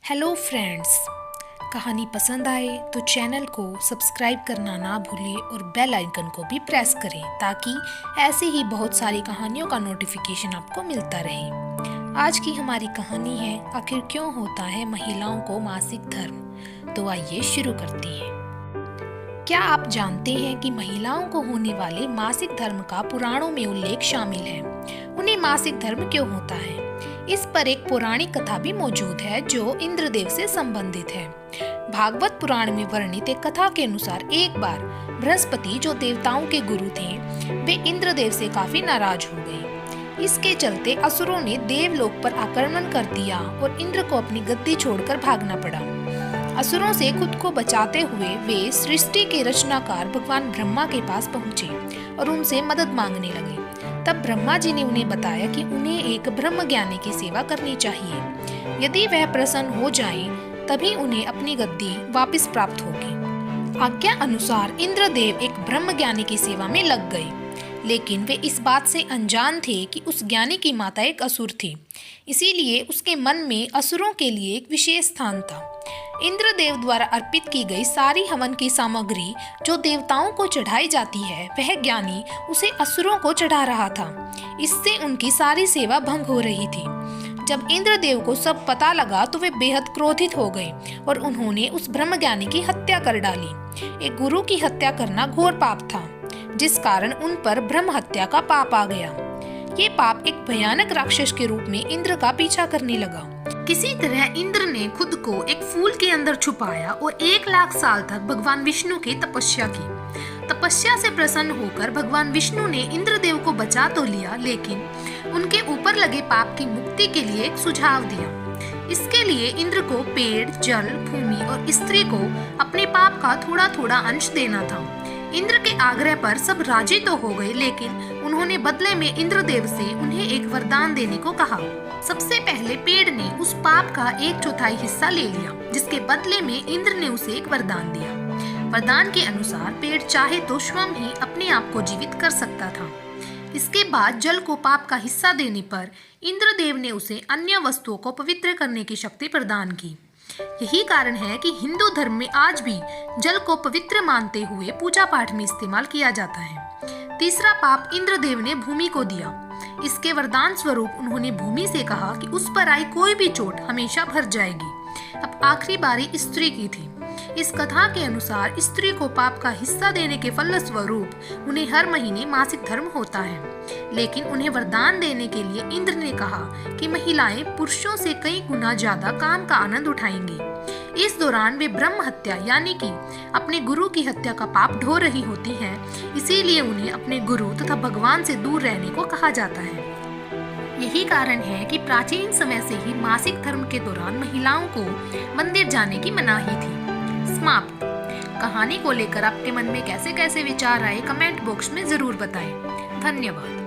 Hello friends, कहानी पसंद आए तो चैनल को सब्सक्राइब करना ना भूलें और बेल आइकन को भी प्रेस करें ताकि ऐसे ही बहुत सारी कहानियों का नोटिफिकेशन आपको मिलता रहे। आज की हमारी कहानी है आखिर क्यों होता है महिलाओं को मासिक धर्म। तो आइए शुरू करते हैं। क्या आप जानते हैं कि महिलाओं को होने वाले मासिक धर्म का पुराणों में उल्लेख शामिल है? उन्हें मासिक धर्म क्यों होता है, इस पर एक पौराणिक कथा भी मौजूद है जो इंद्रदेव से संबंधित है। भागवत पुराण में वर्णित एक कथा के अनुसार एक बार बृहस्पति, जो देवताओं के गुरु थे, वे इंद्रदेव से काफी नाराज हो गए। इसके चलते असुरों ने देवलोक पर आक्रमण कर दिया और इंद्र को अपनी गद्दी छोड़कर भागना पड़ा। असुरों से खुद को बचाते हुए वे सृष्टि के रचनाकार भगवान ब्रह्मा के पास पहुँचे और उनसे मदद मांगने लगे। तब ब्रह्मा जी ने उन्हें बताया कि उन्हें एक ब्रह्म ज्ञानी की सेवा करनी चाहिए। यदि वह प्रसन्न हो जाएं, तभी उन्हें अपनी गद्दी वापस प्राप्त होगी। आज्ञा अनुसार इंद्रदेव एक ब्रह्म ज्ञानी की सेवा में लग गए, लेकिन वे इस बात से अनजान थे कि उस ज्ञानी की माता एक असुर थी। इसीलिए उसके मन में असुरों के लिए एक विशेष स्थान था। इंद्रदेव द्वारा अर्पित की गई सारी हवन की सामग्री जो देवताओं को चढ़ाई जाती है, वह ज्ञानी उसे असुरों को चढ़ा रहा था। इससे उनकी सारी सेवा भंग हो रही थी। जब इंद्रदेव को सब पता लगा तो वे बेहद क्रोधित हो गए और उन्होंने उस ब्रह्म ज्ञानी की हत्या कर डाली। एक गुरु की हत्या करना घोर पाप था, जिस कारण उन पर ब्रह्म हत्या का पाप आ गया। ये पाप एक भयानक राक्षस के रूप में इंद्र का पीछा करने लगा। किसी तरह इंद्र ने खुद को एक फूल के अंदर छुपाया और 1,00,000 साल तक भगवान विष्णु की तपस्या की। तपस्या से प्रसन्न होकर भगवान विष्णु ने इंद्रदेव को बचा तो लिया, लेकिन उनके ऊपर लगे पाप की मुक्ति के लिए एक सुझाव दिया। इसके लिए इंद्र को पेड़, जल, भूमि और स्त्री को अपने पाप का थोड़ा थोड़ा अंश देना था। इंद्र के आग्रह पर सब राजी तो हो गए, लेकिन उन्होंने बदले में इंद्रदेव से उन्हें एक वरदान देने को कहा। सबसे पहले पेड़ ने उस पाप का 1/4 हिस्सा ले लिया, जिसके बदले में इंद्र ने उसे एक वरदान दिया। वरदान के अनुसार पेड़ चाहे तो स्वयं ही अपने आप को जीवित कर सकता था। इसके बाद जल को पाप का हिस्सा देने पर इंद्रदेव ने उसे अन्य वस्तुओं को पवित्र करने की शक्ति प्रदान की। यही कारण है कि हिंदू धर्म में आज भी जल को पवित्र मानते हुए पूजा पाठ में इस्तेमाल किया जाता है। तीसरा पाप इंद्रदेव ने भूमि को दिया। इसके वरदान स्वरूप उन्होंने भूमि से कहा कि उस पर आई कोई भी चोट हमेशा भर जाएगी। अब आखिरी बारी स्त्री की थी। इस कथा के अनुसार स्त्री को पाप का हिस्सा देने के फलस्वरूप उन्हें हर महीने मासिक धर्म होता है, लेकिन उन्हें वरदान देने के लिए इंद्र ने कहा कि महिलाएं पुरुषों से कई गुना ज्यादा काम का आनंद उठाएंगी। इस दौरान वे ब्रह्म हत्या यानी कि अपने गुरु की हत्या का पाप ढो रही होती हैं। इसीलिए उन्हें अपने गुरु तथा भगवान से दूर रहने को कहा जाता है। यही कारण है कि प्राचीन समय से ही मासिक धर्म के दौरान महिलाओं को मंदिर जाने की मनाही थी। समाप्त। कहानी को लेकर आपके मन में कैसे कैसे विचार आए, कमेंट बॉक्स में जरूर बताएं। धन्यवाद।